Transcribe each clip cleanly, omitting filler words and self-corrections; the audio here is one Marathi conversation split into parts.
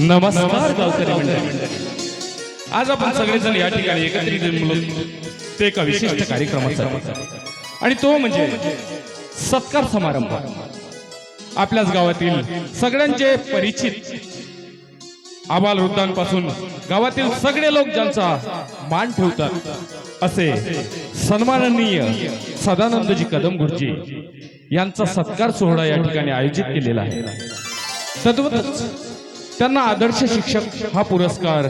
नमस्कार गावकरी मंडळी, आज आपण सगळेजण या ठिकाणी एकत्रित जमलो ते एका विशिष्ट कार्यक्रमासाठी, आणि तो म्हणजे सत्कार समारंभ। आपल्याच गावातील सगळ्यांचे परिचित आबाल वृद्धांपासून गावातील सगळे लोक ज्यांचा मान ठेवतात असे सन्माननीय सदानंदजी कदम गुरुजी यांचा सत्कार सोहळा या ठिकाणी आयोजित केलेला आहे। तद्वतच त्यांना आदर्श शिक्षक हा पुरस्कार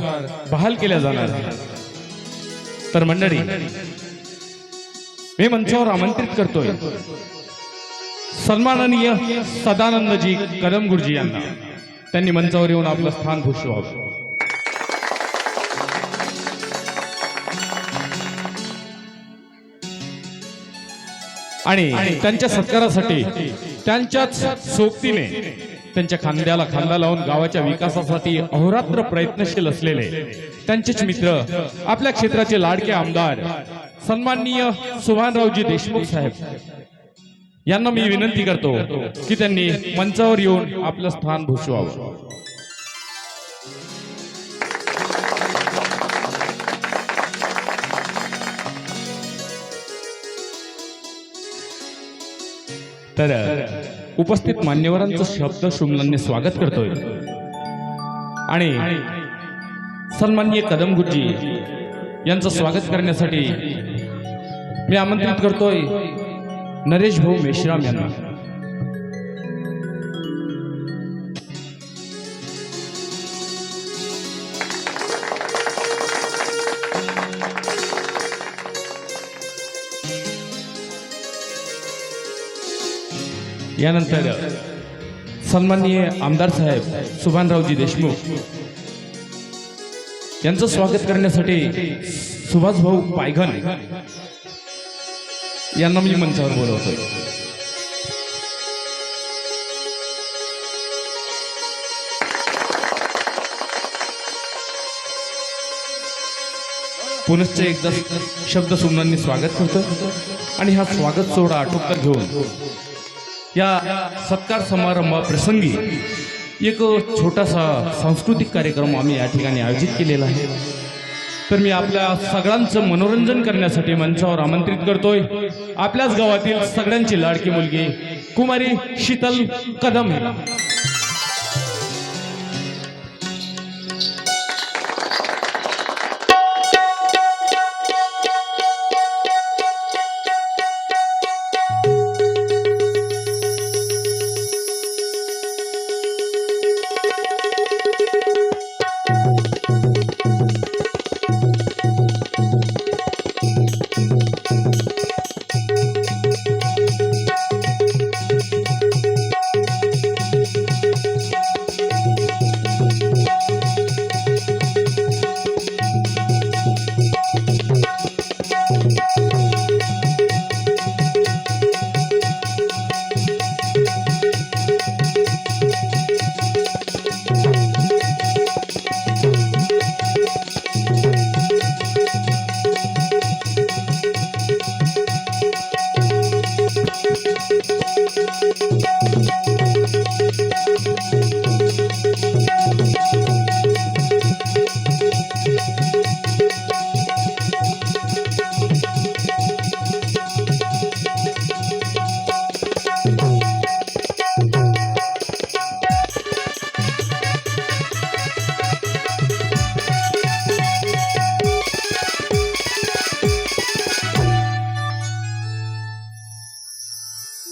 बहाल केला जाणार आहे। तर मंडळी, मी मंचावर आमंत्रित करतोय सन्माननीय सदानंदजी कदम गुरुजी यांना। त्यांनी मंचावर येऊन आपलं स्थान भूषवावं। आणि त्यांच्या सत्कारासाठी त्यांच्याच सोबतीने त्यांच्या खांद्याला खांदा लावून गावाच्या विकासासाठी अहोरात्र प्रयत्नशील असलेले त्यांचेच मित्र, आपल्या क्षेत्राचे लाडके आमदार सन्माननीय सुभानरावजी देशमुख साहेब यांना मी विनंती करतो की त्यांनी मंचावर येऊन आपलं स्थान भूषवावं। तर उपस्थित मान्यवरांचं शब्द शुमलांनी स्वागत करतोय आणि सन्माननीय कदम गुरुजी यांचं स्वागत करण्यासाठी मी आमंत्रित करतोय नरेश भाऊ मेश्राम यांना। यानंतर सन्माननीय आमदार साहेब सुभानरावजी देशमुख यांचं स्वागत करण्यासाठी सुभाष भाऊ पायघन यांना मी मंचावर बोलवतोय। पुनश्च एकदा शब्द सुमनांनी स्वागत करतो आणि हा स्वागत सोहळा आटोक्यात घेऊन या सत्कार समारंभा प्रसंगी एक छोटासा सांस्कृतिक कार्यक्रम आम्ही या ठिकाणी आयोजित केलेला आहे। तर मी आपल्या सगळ्यांचं मनोरंजन करण्यासाठी मंचावर आमंत्रित करतोय आपल्याच गावातील सगळ्यांची लाडकी मुलगी कुमारी शीतल कदम।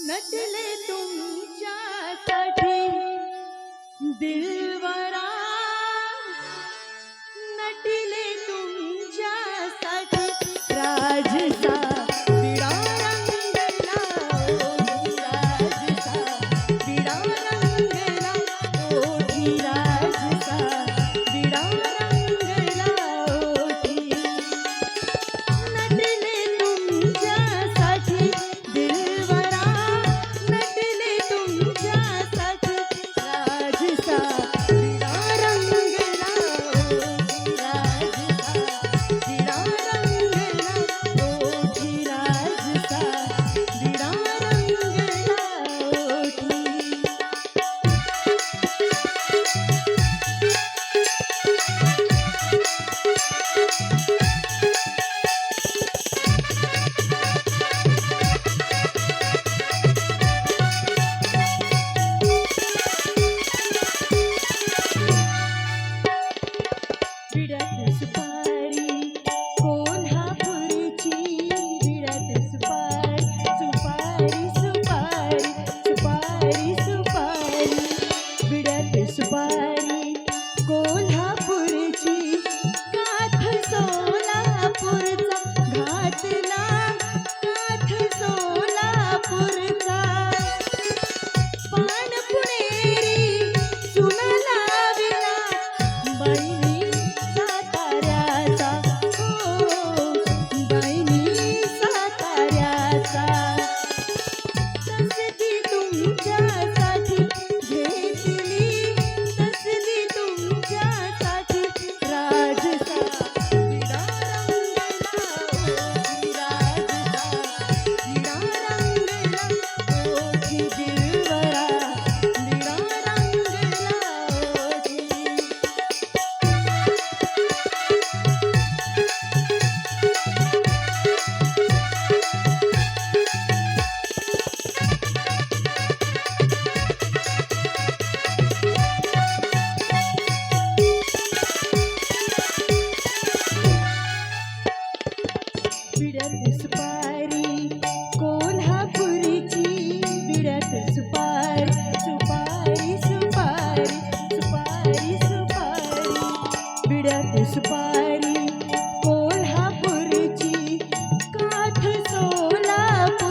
नटले तुमच्यासाठी दिलवरा, नटले तुमच्यासाठी राजसा विडा रंगला, राजसा विडा रंगला, ओठी राजसा विडा रंगला ओठी। नटले तुमच्यासाठी दिलवरा, नटले तुमच्यासाठी राजसा विडा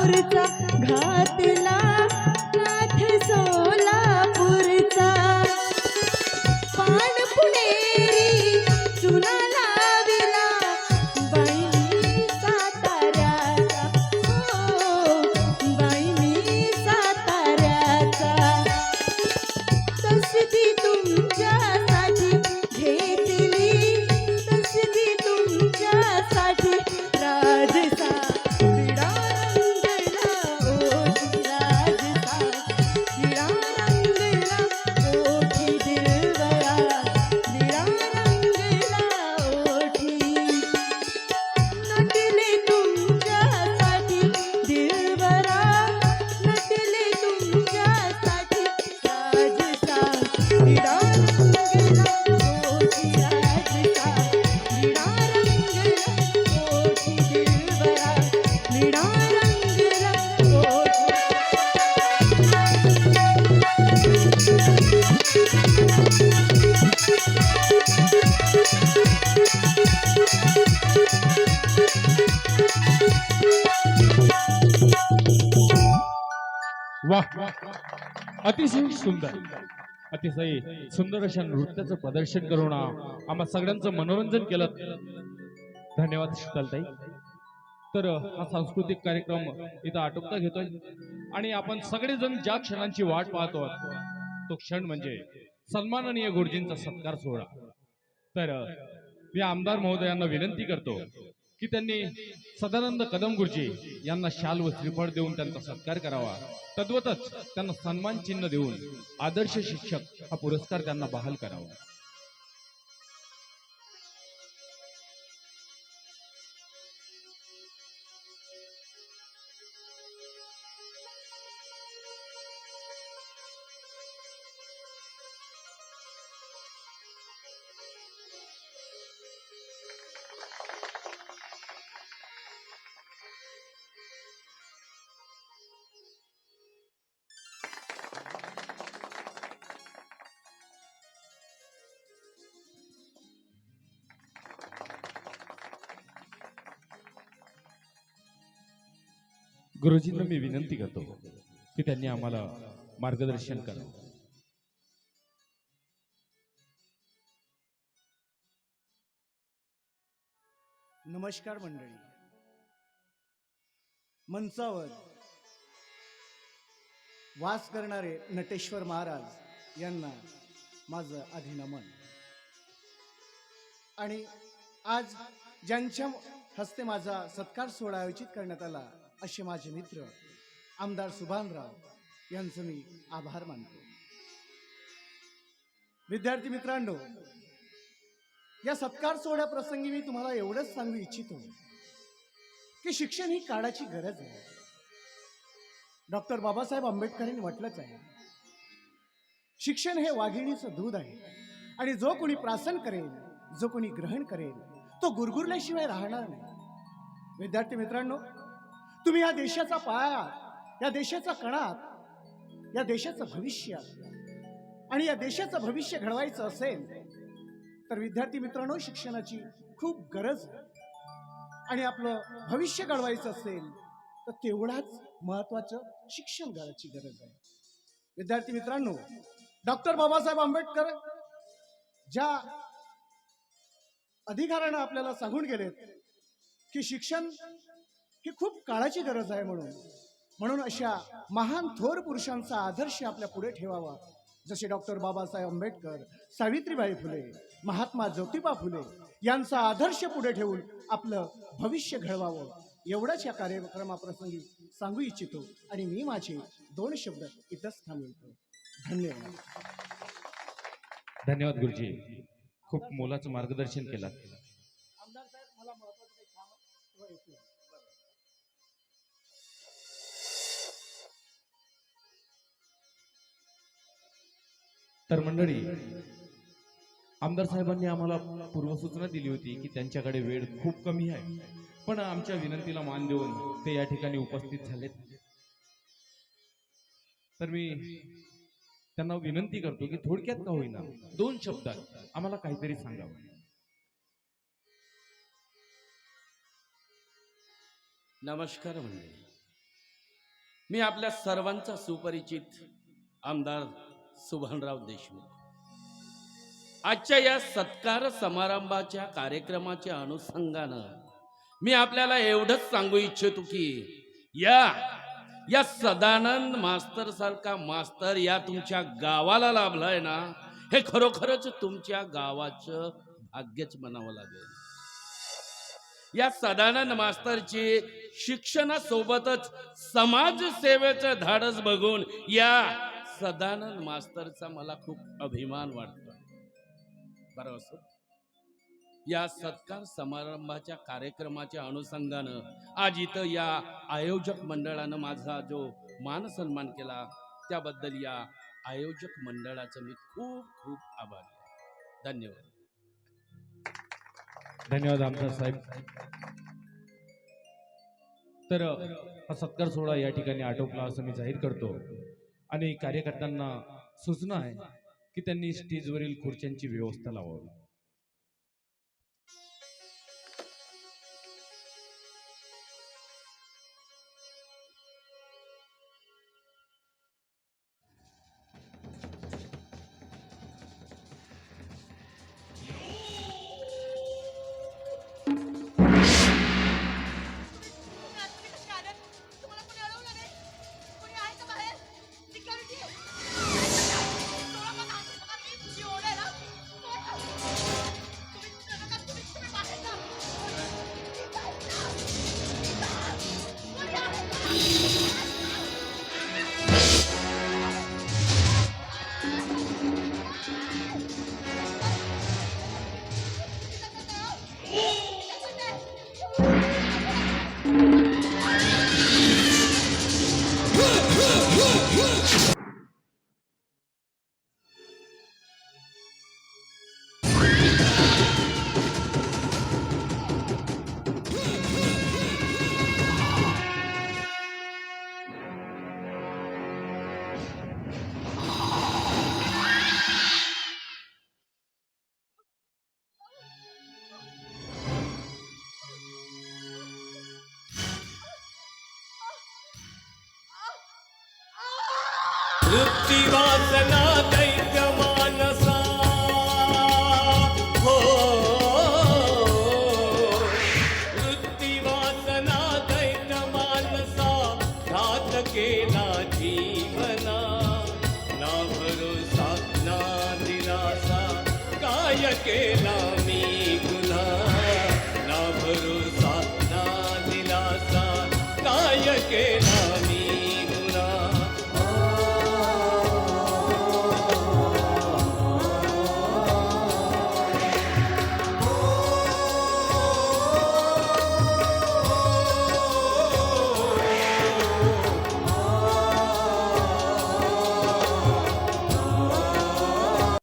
सोलापूरचा घातला नाथ सोलापूरचा पान पुणेरी चुना लाविला बाई साताऱ्याचा बाई साताऱ्याचा तसदी तुमच्यासाठी घेतली तसदी तुमच्यासाठी राजसा विडा रंगला ओठी राजसा विडा रंगला ओठी दिलवरा विडा रंगला ओठी नटले तुमच्यासाठी दिलवरा नटले तुमच्यासाठी राजसा विडा रंगला ओठी राजसा विडा रंगला ओठी दिलवरा विडा रंगला ओठी वाह, अतिशय सुंदर, अतिशय सुंदर अशा नृत्याचं प्रदर्शन करून आम्हा सगळ्यांचं मनोरंजन केलं. धन्यवाद शीतलताई. तर हा सांस्कृतिक कार्यक्रम इथं आटोपता घेतोय आणि आपण सगळेजण ज्या क्षणांची वाट पाहतो तो क्षण म्हणजे सन्माननीय गुरुजींचा सत्कार सोहळा. तर मी आमदार महोदयांना विनंती करतो की त्यांनी सदानंद कदम गुरुजी यांना शाल व श्रीफळ देऊन त्यांचा सत्कार करावा. तद्वतच त्यांना सन्मान चिन्ह देऊन आदर्श शिक्षक हा पुरस्कार त्यांना बहाल करावा. गुरुजींना मी विनंती करतो की त्यांनी आम्हाला मार्गदर्शन करावं. नमस्कार मंडळी. मंचावर वास करणारे नटेश्वर महाराज यांना माझं आधी नमन. आणि आज ज्यांच्या हस्ते माझा सत्कार सोहळा आयोजित करण्यात आला असे माझे मित्र आमदार सुभानराव यांचं मी आभार मानतो. विद्यार्थी मित्रांनो, या सत्कार सोहळ्याप्रसंगी मी तुम्हाला एवढंच सांगू इच्छितो की शिक्षण ही काळाची गरज आहे. डॉक्टर बाबासाहेब आंबेडकरांनी म्हटलंच आहे, शिक्षण हे वाघिणीचं दूध आहे आणि जो कोणी प्राशन करेल, जो कोणी ग्रहण करेल, तो गुरगुरल्याशिवाय राहणार नाही. विद्यार्थी मित्रांनो, तुम्ही या देशाचा पाया, या देशाचा कणात, या देशाचं भविष्य आणि या देशाचं भविष्य घडवायचं असेल तर विद्यार्थी मित्रांनो, शिक्षणाची खूप गरज आहे. आणि आपलं भविष्य घडवायचं असेल तर तेवढाच महत्वाचं शिक्षण घ्यायची गरज आहे. विद्यार्थी मित्रांनो, डॉक्टर बाबासाहेब आंबेडकर ज्या अधिकारानं आपल्याला सांगून गेलेत की शिक्षण ही खूप काळाची गरज आहे, म्हणून अशा महान थोर पुरुषांचा आदर्श आपल्या पुढे ठेवावा. जसे डॉक्टर बाबासाहेब आंबेडकर, सावित्रीबाई फुले, महात्मा ज्योतिबा फुले यांचा आदर्श पुढे ठेवून आपलं भविष्य घडवावं, एवढंच या कार्यक्रमाप्रसंगी सांगू इच्छितो. आणि मी माझे 2 शब्द इथंच थांबवतो. धन्यवाद. धन्यवाद गुरुजी, खूप मोलाचं मार्गदर्शन केलं. आमदार साहेब, मला महत्वाचं काही काम आहे. तर मंडळी, आमदार साहेबांनी आम्हाला पूर्वसूचना दिली होती की त्यांच्याकडे वेळ खूप कमी आहे, पण आमच्या विनंतीला मान देऊन ते या ठिकाणी उपस्थित झालेत. तर मी त्यांना विनंती करतो की थोडक्यात का होईना 2 शब्दात आम्हाला काहीतरी सांगावं. नमस्कार मंडळी. मी आपल्या सर्वांचा सुपरिचित आमदार सुभानराव देशमुख. आजच्या या सत्कार समारंभाच्या कार्यक्रमाच्या अनुषंगानं मी आपल्याला एवढंच सांगू इच्छितो की या सदानंद मास्तर सारखा मास्तर या तुमच्या गावाला लाभलाय ना, हे खरोखरच तुमच्या गावाचं भाग्यच म्हणावं लागेल. या सदानंद मास्तरची शिक्षणासोबतच समाजसेवेचं धाडस बघून या सदानंद मास्तरचा मला खूप अभिमान वाटतो. बरं असो, या सत्कार समारंभाच्या कार्यक्रमाच्या अनुषंगानं आज इथं या आयोजक मंडळानं माझा जो मान सन्मान केला त्याबद्दल या आयोजक मंडळाचं मी खूप खूप आभारी आहे. धन्यवाद. धन्यवाद आमदार साहेब. तर हा सत्कार सोहळा या ठिकाणी आटोपला असं मी जाहीर करतो आणि कार्यकर्त्यांना सूचना आहे की त्यांनी स्टेजवरील खुर्च्यांची व्यवस्था लावावी. वृत्तिवासना दैत्य मानसा हो, वृत्तिवासना दैत्य मानसा घात केला जीवना, ना भरोसा ना दिलासा काय केला